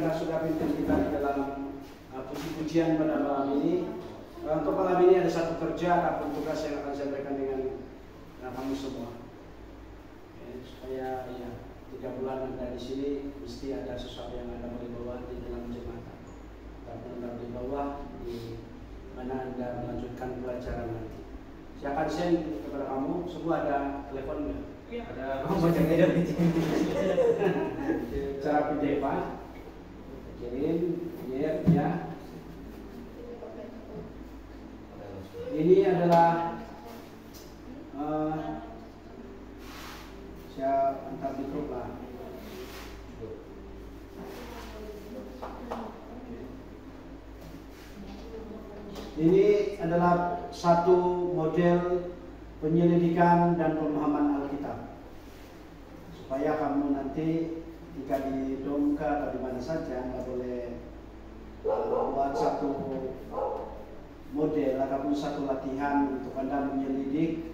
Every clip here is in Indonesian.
karena sudah pimpin kita di dalam puji-pujian pada malam ini. Untuk malam ini ada satu kerja ataupun tugas yang akan saya sampaikan dengan kamu semua. Supaya ya 3 bulan Anda di sini mesti ada sesuatu yang Anda boleh bawa di dalam jemaat. Ataupun Anda boleh bawa di mana Anda melanjutkan pelajaran nanti. Saya akan send kepada kamu, semua ada telepon nggak? Iya. Ada cara PDF kirim, ya. Ini adalah saya antar di grup lah. Ini adalah satu model penyelidikan dan pemahaman Alkitab, supaya kamu nanti jika di Domka atau di mana saja Anda boleh buat satu model ataupun satu latihan untuk Anda menyelidik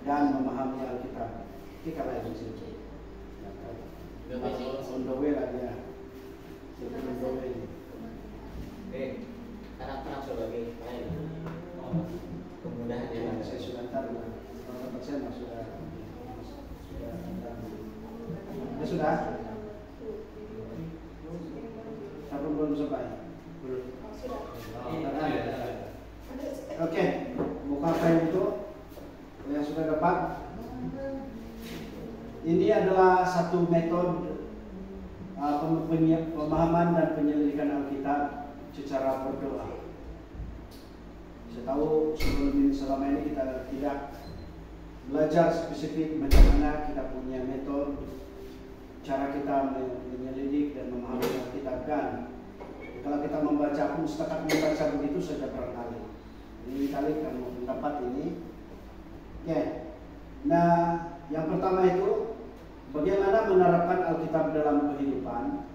dan memahami Alkitab. Ini kalau yang disini. On the way lah dia. On the way. Anak-anak sebagai lain kemudahan yang Saya sudah antar, saya sudah. Tapi belum sampai. Oke, buka file itu yang sudah dapat. Ini adalah satu metode pemahaman dan penyelidikan Alkitab secara berdoa. Saya tahu selama ini kita tidak belajar spesifik bagaimana kita punya metode cara kita menyelidik dan memahami Alkitab, dan kalau kita membaca pun setakat membaca begitu saja barangkali. Ini kali kamu mendapat ini. Oke. Nah, yang pertama itu bagaimana menerapkan Alkitab dalam kehidupan.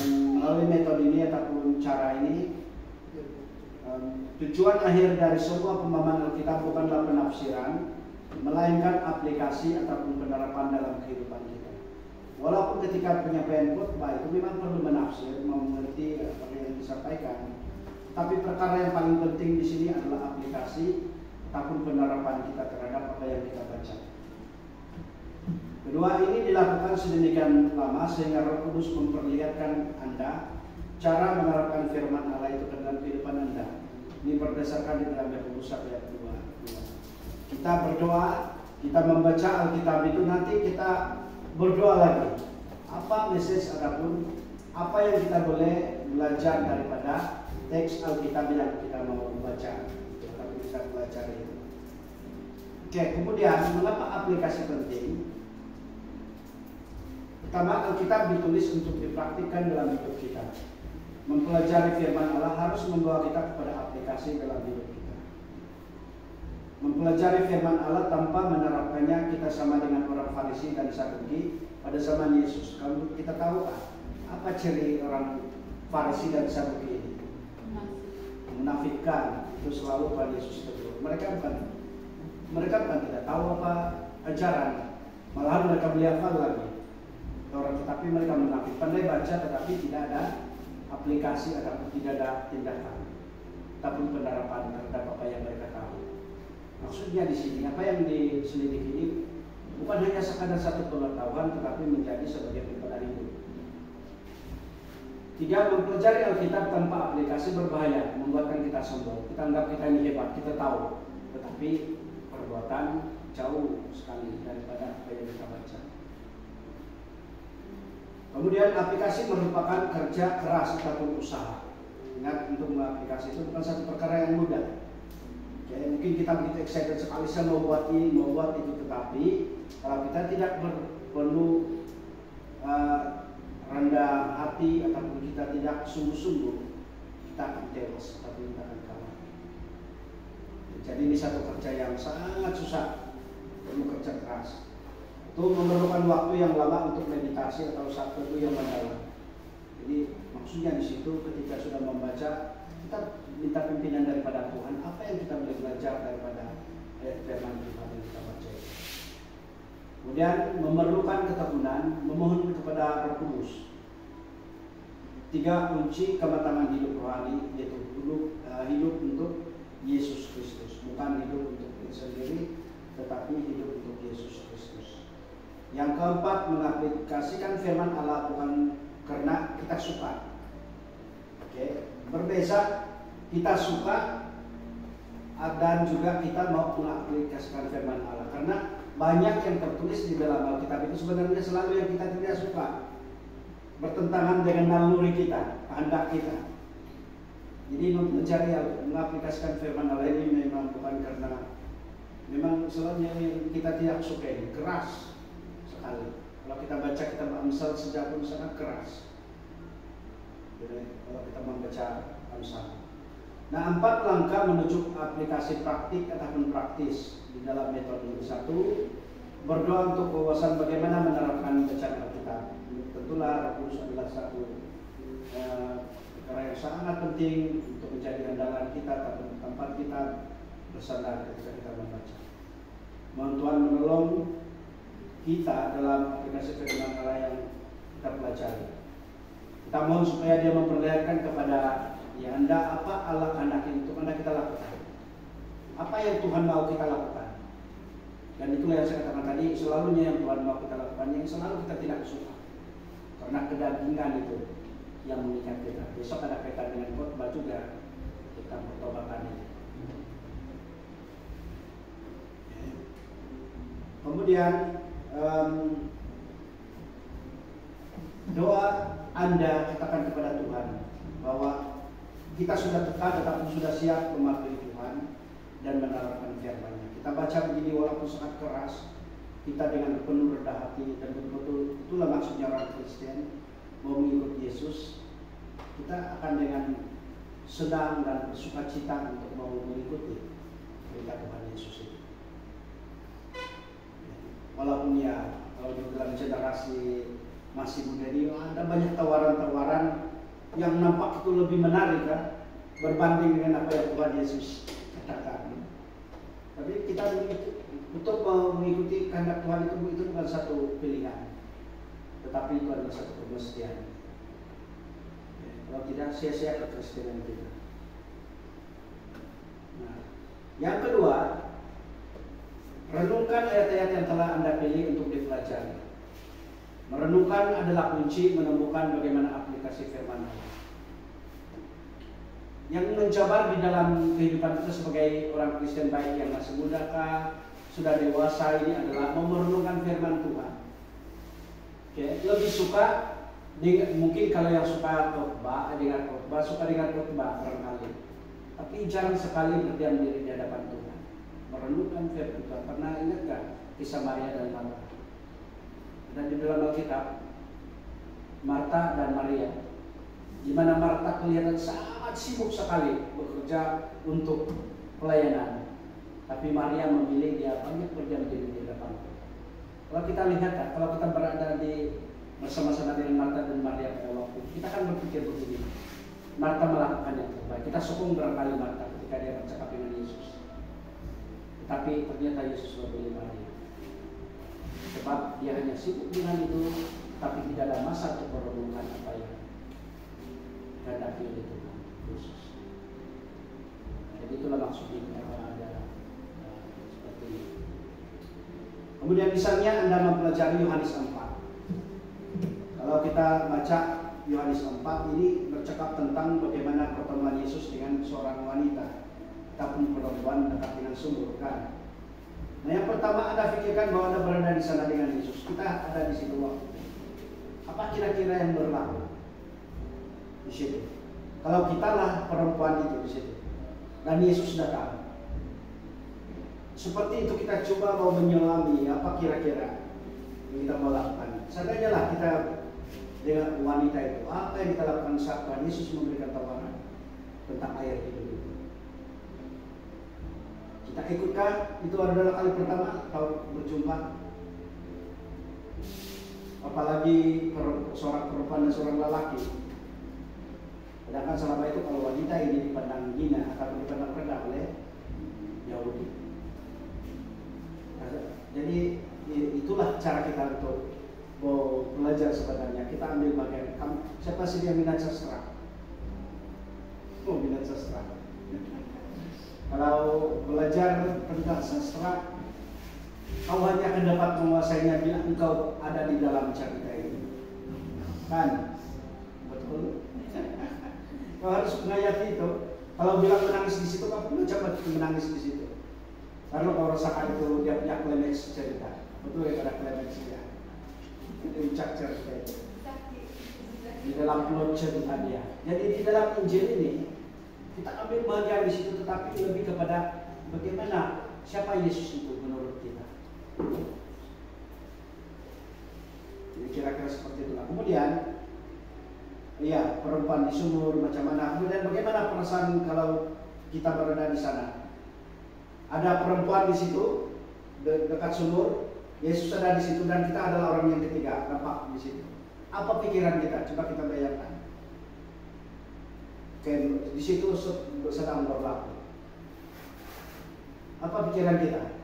Melalui metode ini ataupun cara ini, tujuan akhir dari semua pemahaman Alkitab bukanlah penafsiran, melainkan aplikasi ataupun penerapan dalam kehidupan kita. Walaupun ketika penyampaian khotbah itu memang perlu menafsir, mengerti apa yang disampaikan, tapi perkara yang paling penting di sini adalah aplikasi ataupun penerapan kita terhadap apa yang kita baca. Kedua, ini dilakukan sedemikian lama sehingga Roh Kudus memperlihatkan Anda cara menerapkan firman Allah itu ke dalam kehidupan Anda. Ini berdasarkan di dalam Yakobus 1 ayat 2. Kita berdoa, kita membaca Alkitab itu, nanti kita berdoa lagi. Apa message ataupun apa yang kita boleh belajar daripada teks Alkitab yang kita mau baca, tapi kita pelajari itu. Oke, kemudian mengapa aplikasi penting? Pertama, Alkitab ditulis untuk dipraktikkan dalam hidup kita. Mempelajari firman Allah harus membawa kita kepada aplikasi dalam hidup kita. Mempelajari firman Allah tanpa menerapkannya, kita sama dengan orang Farisi dan Saduki pada zaman Yesus. Kalau kita tahu apa ciri orang Farisi dan Saduki ini? Menafikan, itu selalu Tuhan Yesus tegur. Mereka bukan tidak tahu apa ajaran, malahan mereka beliafal lagi. Tetapi mereka munafik, pandai baca tetapi tidak ada aplikasi ataupun tidak ada tindakan ataupun penerapan terhadap apa yang mereka tahu. Maksudnya di sini apa yang diselidiki ini bukan hanya sekadar satu pengetahuan, tetapi menjadi sebagai pribadi hidup. 3, mempelajari Alkitab tanpa aplikasi berbahaya, membuatkan kita sombong. Kita anggap kita ini hebat, kita tahu, tetapi perbuatan jauh sekali daripada apa yang kita baca. Kemudian aplikasi merupakan kerja keras ataupun usaha. Ingat, untuk mengaplikasi itu bukan satu perkara yang mudah. Jadi mungkin kita begitu excited sekali saya mau buat ini, mau buat itu, tetapi kalau kita tidak perlu rendah hati ataupun kita tidak sungguh-sungguh, kita akan tewas ataupun kita akan kalah. Jadi ini satu kerja yang sangat susah, perlu kerja keras. Itu memerlukan waktu yang lama untuk meditasi atau satu yang mendalam. Jadi maksudnya di situ ketika sudah membaca, kita minta pimpinan daripada Tuhan, apa yang kita boleh belajar daripada firman Tuhan yang kita baca. Kemudian memerlukan ketekunan, memohon kepada Roh Kudus. tiga kunci kematangan hidup rohani, yaitu hidup untuk Yesus Kristus, bukan hidup untuk diri sendiri, tetapi hidup untuk Yesus Kristus. Yang keempat, mengaplikasikan firman Allah bukan karena kita suka. Berbeza, kita suka dan juga kita mau mengaplikasikan firman Allah, karena banyak yang tertulis di dalam Alkitab itu sebenarnya selalu yang kita tidak suka, bertentangan dengan naluri kita, kehendak kita. Jadi mencari mengaplikasikan firman Allah ini memang bukan karena memang selalu yang kita tidak suka, ini keras sekali. Kalau kita baca kitab Amsal sejak pun sangat keras. Jadi, kalau kita membaca Amsal. Nah, 4 langkah menuju aplikasi praktik ataupun praktis di dalam metode ini. 1, berdoa untuk kewawasan bagaimana menerapkan bacaan Alkitab. Tentulah Roh Kudus adalah satu perkara yang sangat penting untuk menjadi andalan kita ataupun tempat kita bersandar ketika kita membaca. Mohon Tuhan menolong kita dalam aplikasi firman Allah yang kita pelajari. Kita mohon supaya Dia memperlihatkan kepada Anda apa Allah kehendaki untuk Anda kita lakukan. Apa yang Tuhan mau kita lakukan. Dan itulah yang saya katakan tadi, selalunya yang Tuhan mau kita lakukan, yang selalu kita tidak suka. Karena kedagingan itu yang mengikat kita. Besok ada kaitan dengan khotbah juga, kita pertobatan ini. Kemudian doa Anda katakan kepada Tuhan bahwa kita sudah tepat tetapi sudah siap mematuhi Tuhan dan menerapkan firman-Nya. Kita baca begini walaupun sangat keras, kita dengan penuh rendah hati dan betul-betul itulah maksudnya orang Kristen mau mengikut Yesus. Kita akan dengan senang dan bersukacita untuk mau mengikuti perintah Tuhan Yesus itu. Walaupun ya kalau di dalam generasi masih muda ini ada banyak tawaran-tawaran yang nampak itu lebih menarik kan, berbanding dengan apa yang Tuhan Yesus katakan. Tapi kita untuk mengikuti kehendak Tuhan itu bukan satu pilihan, tetapi itu adalah satu kemestian. Kalau tidak sia-sia kekristenan kita. Nah, yang kedua, renungkan ayat-ayat yang telah Anda pilih untuk dipelajari. Merenungkan adalah kunci menemukan bagaimana aplikasi firman Allah. Yang menjabar di dalam kehidupan kita sebagai orang Kristen baik yang masih muda kah, sudah dewasa ini adalah merenungkan firman Tuhan. Lebih suka mungkin kalau yang suka khotbah, suka dengan khotbah barangkali. Tapi jarang sekali berdiam diri di hadapan Tuhan. Merenungkan firman Tuhan. Pernah ingat gak kisah Maria dan Marta? Dan di dalam Alkitab, Marta dan Maria, di mana Marta kelihatan sangat sibuk sekali bekerja untuk pelayanan, tapi Maria memilih dia banyak berdiam diri di hadapan Tuhan. Kalau kita lihat, kalau kita berada di bersama-sama dengan Marta dan Maria pada waktu, kita akan berpikir begini: Marta melakukan yang terbaik. Kita sokong barangkali Marta ketika dia bercakap dengan Yesus, tetapi ternyata Yesus memilih Maria. Sebab dia hanya sibuk dengan itu, tapi tidak ada masa untuk merenungkan apa yang dihadapi oleh Tuhan Yesus. Jadi itulah maksudnya kenapa ada seperti ini. Kemudian misalnya Anda mempelajari Yohanes 4. Kalau kita baca Yohanes 4 ini bercakap tentang bagaimana pertemuan Yesus dengan seorang wanita ataupun perempuan dekat dengan sumur kan. Nah, yang pertama Anda pikirkan bahwa Anda berada di sana dengan Yesus. Kita ada di situ waktu. Apa kira-kira yang berlaku di situ? Kalau kita lah perempuan itu di situ, dan Yesus datang, seperti itu kita coba mau menyelami apa kira-kira yang kita mau lakukan. Seandainya lah kita dengan wanita itu, apa yang kita lakukan saat Tuhan Yesus memberikan tawaran tentang air hidup itu? Kita ikutkah? Itu adalah kali pertama atau berjumpa. Apalagi seorang perempuan dan seorang lelaki. Sedangkan selama itu kalau wanita ini dipandang hina atau dipandang rendah oleh Yahudi. Jadi itulah cara kita untuk mau belajar sebenarnya kita ambil bagian. Siapa sih yang minat sastra? Oh, minat sastra. Kalau belajar tentang sastra, kau hanya akan dapat menguasainya bila engkau ada di dalam cerita ini. Kan? Betul? Kau harus menghayati itu. Kalau bilang menangis di situ, kau perlu coba menangis di situ. Karena kau rasakan itu dia klimaks cerita. Betul ya, ada klimaksnya. Itu ucap cerita itu. Di dalam plot cerita dia. Jadi di dalam Injil ini kita ambil bagian di situ, tetapi lebih kepada bagaimana siapa Yesus itu menurut kita. Jadi kira-kira seperti itulah. Kemudian, iya, perempuan di sumur macam mana. Kemudian bagaimana perasaan kalau kita berada di sana? Ada perempuan di situ dekat sumur, Yesus ada di situ dan kita adalah orang yang ketiga nampak di situ. Apa pikiran kita? Coba kita bayangkan. Di situ sedang berlaku. Apa pikiran kita?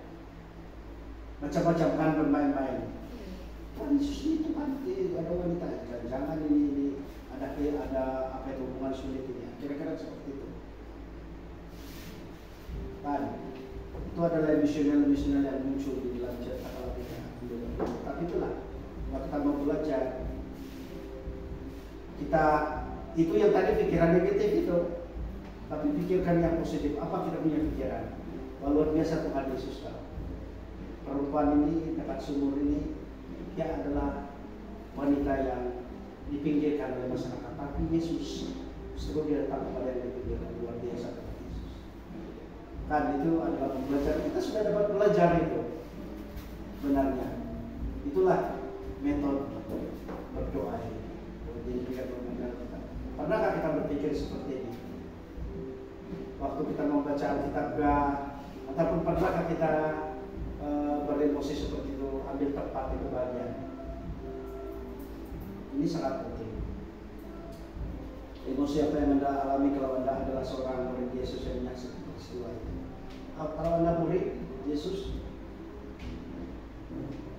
Macam-macam kan bermain-main. Kan Yesus itu kan ada wanita, jangan ini ada apa itu hubungan sulit ini. Kira-kira seperti itu. Kan itu adalah misional yang muncul di dalam cerita kalau kita. Tapi itulah kalau kita mau belajar, kita itu yang tadi pikiran negatif itu, tapi pikirkan yang positif. Apa kita punya pikiran? Luar biasa Tuhan Yesus tahu. Perempuan ini dekat sumur ini, dia adalah wanita yang dipinggirkan oleh masyarakat. Tapi Yesus setelah dia datang kepada yang dipinggirkan, luar biasa Tuhan Yesus. Kan itu adalah pembelajaran. Kita sudah dapat belajar itu. Benarnya. Itulah metode berdoa ini. Jadi kita berdoa kita. Pernahkah kita berpikir seperti ini? Waktu kita membaca Alkitab ataupun pernahkah kita beremosi seperti itu, ambil tempat itu bagian? Ini sangat penting. Emosi apa yang Anda alami kalau Anda adalah seorang murid Yesus yang menyaksikan peristiwa itu? Kalau Anda murid Yesus,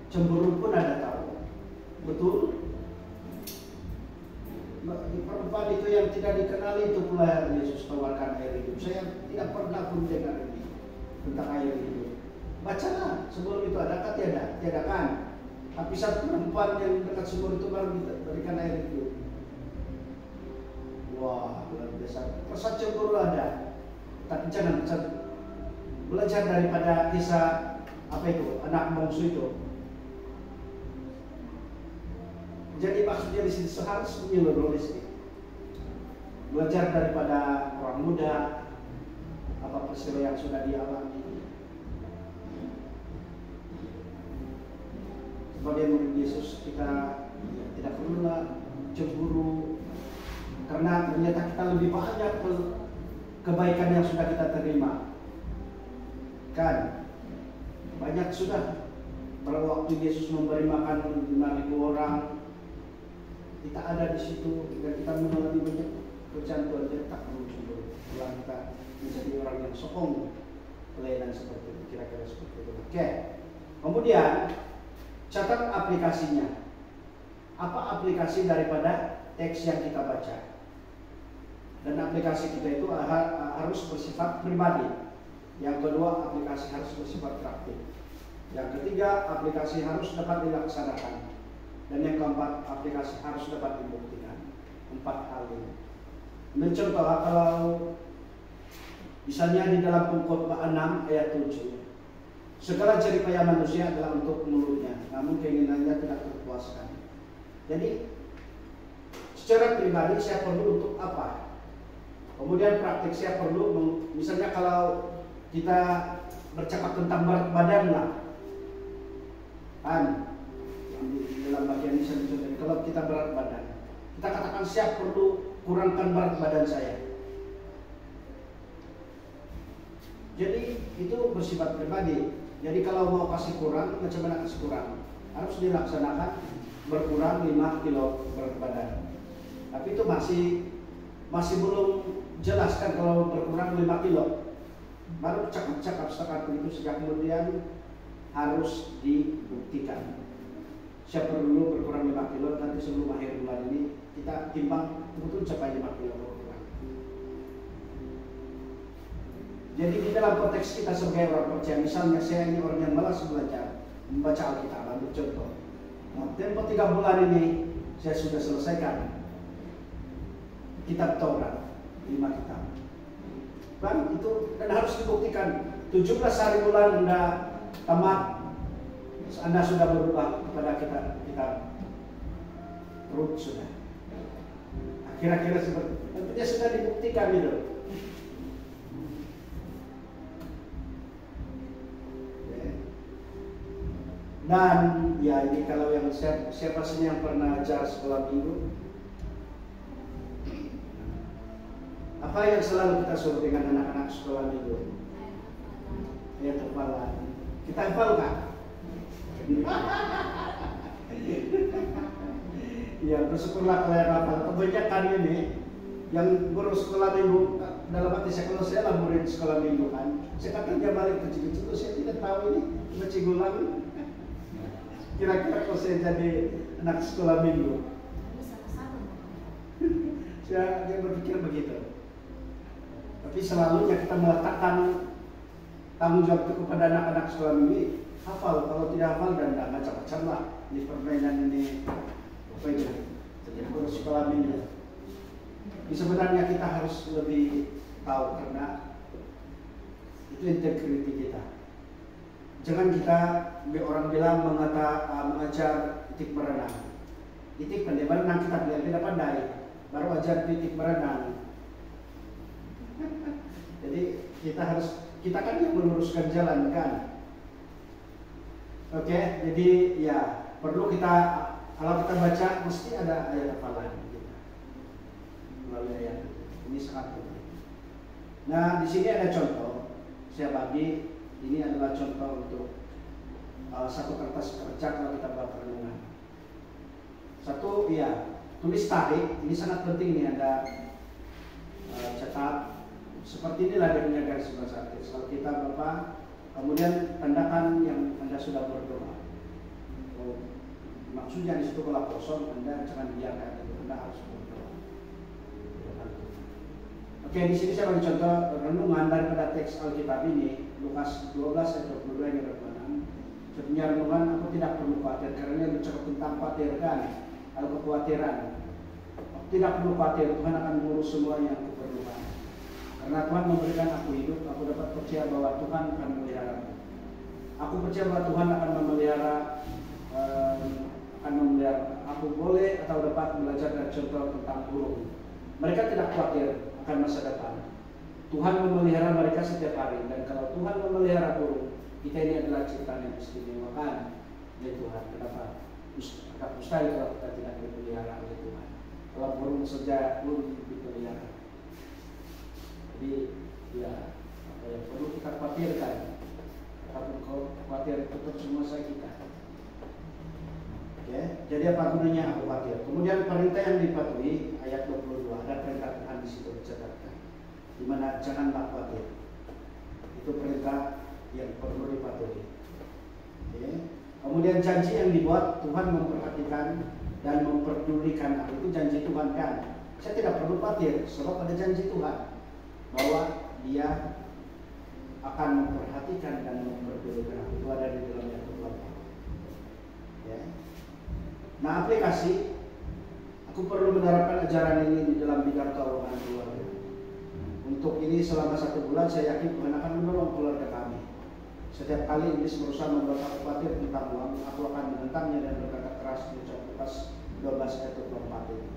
cemburu pun Anda tahu. Betul? Perempuan itu yang tidak dikenali itu pula Yesus tawarkan air hidup. Saya tidak pernah pun dengar ini tentang air hidup. Bacalah sebelum itu adakah tiada? Tiada kan? Tapi satu perempuan yang dekat sumur itu baru diberikan air hidup. Wah, luar biasa. Rasa cemburu ada. Tapi jangan belajar daripada kisah apa itu anak bungsu itu. Jadi maksudnya di sini harus menyeluruh listrik. Belajar daripada orang muda, apa peristiwa yang sudah dialami. Sebagai murid Yesus kita tidak perlulah cemburu, karena ternyata kita lebih banyak kebaikan yang sudah kita terima. Kan banyak sudah. Pada waktu Yesus memberi makan 5.000 orang, kita ada di situ dan kita mengalami banyak kerjaan Tuhan. Jadi tak perlu cemburu. Kalau kita menjadi orang yang sokong pelayanan seperti itu, kira-kira seperti itu. Oke. Kemudian catat aplikasinya. Apa aplikasi daripada teks yang kita baca? Dan aplikasi kita itu harus bersifat pribadi. Yang kedua, aplikasi harus bersifat praktik. Yang ketiga, aplikasi harus dapat dilaksanakan. Dan yang keempat, aplikasi harus dapat dibuktikan. 4 hal ini. Mencontoh kalau misalnya di dalam Pengkhotbah 6 ayat 7, segala jeripaya manusia adalah untuk mulutnya, namun keinginannya tidak terpuaskan. Jadi secara pribadi saya perlu untuk apa? Kemudian praktik saya perlu, misalnya kalau kita bercakap tentang berat badan lah, kan? Di dalam bagian ini saya kalau kita berat badan, kita katakan saya perlu kurangkan berat badan saya. Jadi itu bersifat pribadi. Jadi kalau mau kasih kurang, macam mana kasih kurang? Harus dilaksanakan berkurang 5 kilo berat badan. Tapi itu masih belum jelas kan kalau berkurang 5 kilo. Baru cakap-cakap setakat itu, sejak kemudian harus dibuktikan. Siapa dulu berkurang 5 kilo, nanti sebelum akhir bulan ini kita timbang betul capai 5 kilo berkurang. Jadi di dalam konteks kita sebagai orang percaya, misalnya saya ini orang yang malas belajar membaca Alkitab, ambil contoh. Nah, tempo 3 bulan ini saya sudah selesaikan kitab Taurat 5 kitab. Bang, itu dan harus dibuktikan 17 hari bulan Anda tamat, Anda sudah berubah kepada kitab Rut sudah. Kira-kira seperti itu. Dia sudah dibuktikan itu. Dan ya ini kalau yang siapa sih yang pernah ajar sekolah minggu, apa yang selalu kita suruh dengan anak-anak sekolah minggu? Ayat hafalan. Kita hafal kan? Ya bersyukurlah kalau yang hafal. Kebanyakan ini yang guru sekolah minggu dalam hati saya, kalau saya lah murid sekolah minggu kan, saya katakan dia balik kecil-kecil, saya tidak tahu ini baca gulang. Kira-kira kalau saya jadi anak sekolah minggu, dia berpikir begitu. Tapi selalunya kita meletakkan tanggung jawab itu kepada anak-anak sekolah minggu. Hafal, kalau tidak hafal dan tidak macam-macam lah di permainan ini apa itu? Jadi sekolah minggu. Jadi sebenarnya kita harus lebih tahu karena itu integriti kita. Jangan kita orang bilang mengajar itik berenang. Itik pandai berenang kita bilang tidak pandai, baru ajar itik berenang. Jadi kita kan yang meluruskan jalan kan. Oke, jadi ya perlu kita kalau kita baca mesti ada ayat hafalan kita. Melalui ayat ini sangat penting. Nah di sini ada contoh saya bagi. Ini adalah contoh untuk satu kertas kerja kalau kita buat renungan. Satu, ya tulis tarik. Ini sangat penting nih, Anda cetak. Seperti inilah dia punya garis besar. Kalau kita Bapak, kemudian tandakan yang Anda sudah berdoa. Maksudnya di situ kalau kosong, Anda jangan biarkan itu. Anda harus berdoa. Oke, di sini saya bagi contoh renungan daripada teks Alkitab ini. Lukas 12 ayat 22 yang berkenaan. Sebenarnya renungan aku tidak perlu khawatir karena dia bercakap tentang khawatir kan, kalau kekhawatiran. Aku tidak perlu khawatir, Tuhan akan mengurus semua yang aku perlukan. Karena Tuhan memberikan aku hidup, aku dapat percaya bahwa Tuhan akan memelihara aku. Aku percaya bahwa Tuhan akan memelihara aku boleh atau dapat belajar dari contoh tentang burung. Mereka tidak khawatir akan masa depan. Tuhan memelihara mereka setiap hari, dan kalau Tuhan memelihara burung, kita ini adalah ciptaan yang istimewa kan oleh Tuhan. Kenapa? Agak mustahil kalau kita tidak dipelihara oleh Tuhan. Kalau burung saja pun dipelihara. Jadi ya apa yang perlu kita khawatirkan, apapun khawatir itu semua saya kita. Oke, jadi apa gunanya aku khawatir? Kemudian perintah yang dipatuhi ayat 22, ada perintah Tuhan di situ dicatatkan. Di mana janganlah khawatir. Itu perintah yang perlu dipatuhi. Oke. Kemudian janji yang dibuat, Tuhan memperhatikan dan memperdulikan aku. Itu janji Tuhan kan. Saya tidak perlu khawatir sebab ada janji Tuhan bahwa Dia akan memperhatikan dan memperdulikan aku. Itu ada di dalam Yakobus 4. Ya. Nah, aplikasi, aku perlu menerapkan ajaran ini di dalam bidang keuangan keluarga. Untuk ini selama 1 bulan saya yakin Tuhan akan menolong keluarga kami. Setiap kali iblis berusaha membuat aku khawatir tentang uang, aku akan menentangnya dan berkata keras di Lukas 12 ayat 24 ini.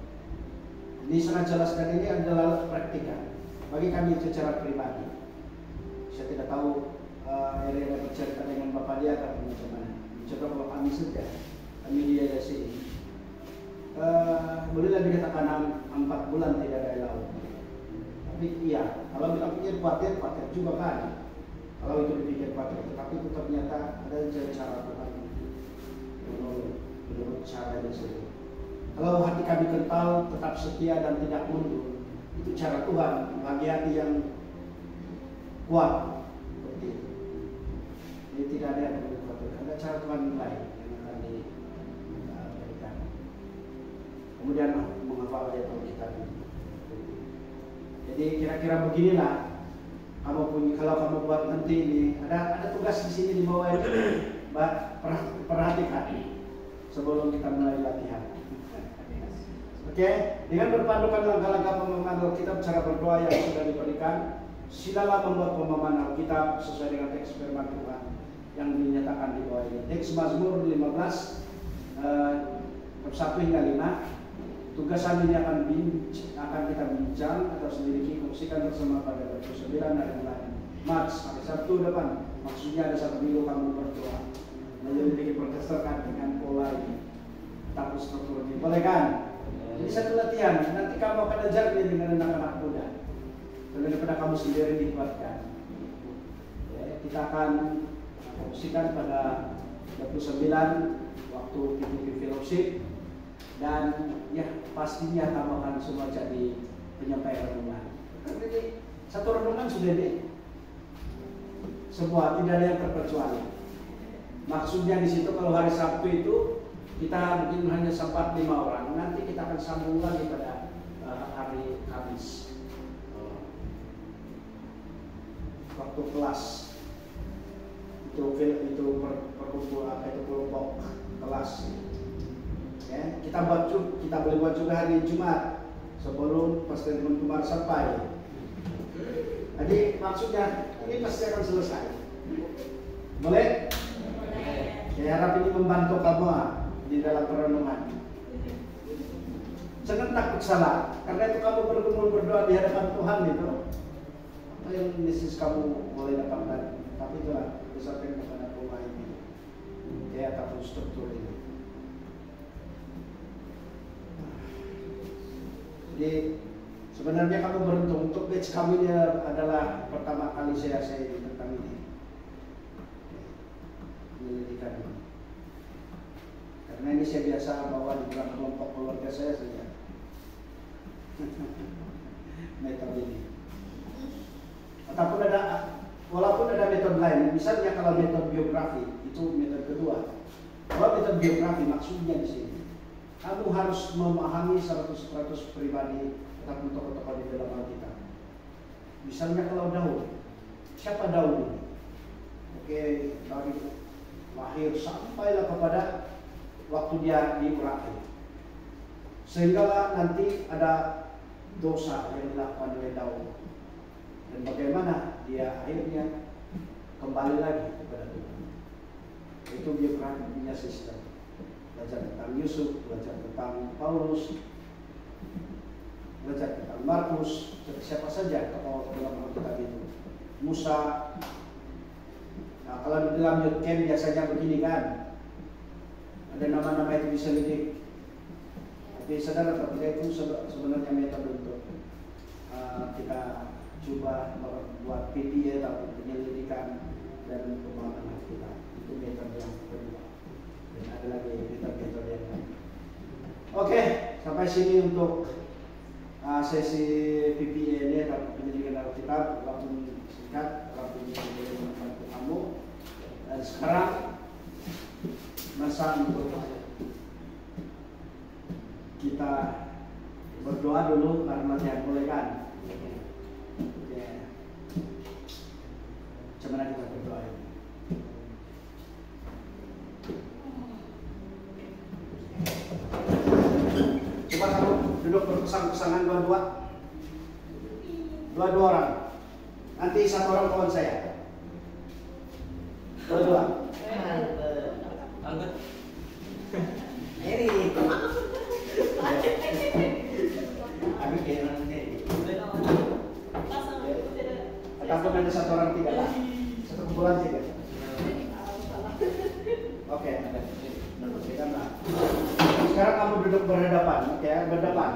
Ini sangat jelas dan ini adalah praktikan bagi kami secara pribadi. Saya tidak tahu Area bercerita dengan Bapak dia atau bagaimana. Coba kalau kami saja, kami dia di sini. Bolehlah dikatakan 4 bulan tidak ada laut. Tapi iya, kalau kita pikir khawatir juga kan. Kalau itu dipikir khawatir, tetapi itu ternyata ada cara Tuhan menurut caranya sendiri. Kalau hati kami kental, tetap setia dan tidak mundur, itu cara Tuhan bagi hati yang kuat seperti itu. Jadi tidak ada yang perlu khawatir. Ada cara Tuhan lain yang akan kemudian menghafal ayat Alkitab. Jadi kira-kira beginilah kamu punya, kalau kamu buat nanti ini ada tugas di sini di bawah ini, perhatikan sebelum kita mulai latihan. Oke, dengan berpandukan langkah-langkah pemahaman Alkitab cara berdoa yang sudah diberikan, silalah membuat pemahaman Alkitab sesuai dengan teks firman Tuhan yang dinyatakan di bawah ini. Teks Mazmur 15 1 hingga 5. Tugasan ini akan kita bincang atau selidiki, fungsikan bersama pada 29 hari bulan Maret sampai Sabtu depan. Maksudnya ada 1 minggu kamu berdoa, menyelidiki berdasarkan dengan pola ini, takut struktur ini. Boleh kan? Ini satu latihan, nanti kamu akan ajar ini dengan anak-anak muda, dan daripada kamu sendiri dikuatkan. Ya, kita akan fungsikan pada 29 waktu PPP Fellowship, dan ya pastinya kamu akan semua jadi penyampai renungan. Jadi satu renungan sudah deh, semua tidak ada yang terkecuali. Maksudnya di situ kalau hari Sabtu itu kita mungkin hanya sempat 5 orang, nanti kita akan sambung lagi pada hari Kamis waktu kelas itu perkumpulan itu kelompok kelas. Ya, kita boleh buat juga hari Jumat sebelum Pastor Kumar sampai. Jadi maksudnya ini pasti akan selesai. Boleh? Saya harap ini membantu kamu di dalam perenungan. Jangan takut salah, karena itu kamu bergumul berdoa di hadapan Tuhan itu. Apa yang bisnis kamu boleh dapatkan, tapi itulah berdasarkan kepada pola ini, ya ataupun struktur ini. Jadi sebenarnya kamu beruntung, untuk batch kami ini adalah pertama kali saya tentang ini. Penyelidikan ini. Karena ini saya biasa bawa di dalam kelompok keluarga saya saja. Metode ini. Ataupun walaupun ada metode lain, misalnya kalau metode biografi itu metode kedua. Kalau metode biografi maksudnya di sini, kamu harus memahami 100% pribadi ataupun tokoh-tokoh di dalam Alkitab. Misalnya kalau Daud, siapa Daud ini? Oke, dari lahir sampailah kepada waktu dia diurapi, sehingga nanti ada dosa yang dilakukan oleh Daud dan bagaimana dia akhirnya kembali lagi kepada Tuhan. Itu biografinya sistem. Belajar tentang Yusuf, belajar tentang Paulus, belajar tentang Markus, siapa saja tokoh dalam Alkitab itu. Musa. Nah, kalau di dalam Yudken biasanya begini kan, ada nama-nama itu diselidik. Tapi saudara, ketika itu sebenarnya metode untuk kita coba membuat PPA atau penyelidikan dan pemahaman kita. Itu metode yang kedua. Dan ada lagi metode yang lain. Oke, sampai sini untuk sesi PPA ini atau penyelidikan Alkitab. Waktu singkat, waktu ini membantu kamu. Dan sekarang masa untuk kita berdoa dulu karena latihan mulai kan. Ya. Cuman kita berdoa ini. Coba kamu duduk berpesang-pesangan dua-dua orang. Nanti satu orang kawan saya. Dua-dua. Angkat. Ini. Aku kayak nanti. Ataupun ada satu orang tiga lah. Satu kumpulan tiga. Oke. Sekarang kamu duduk berhadapan, oke? Berdepan.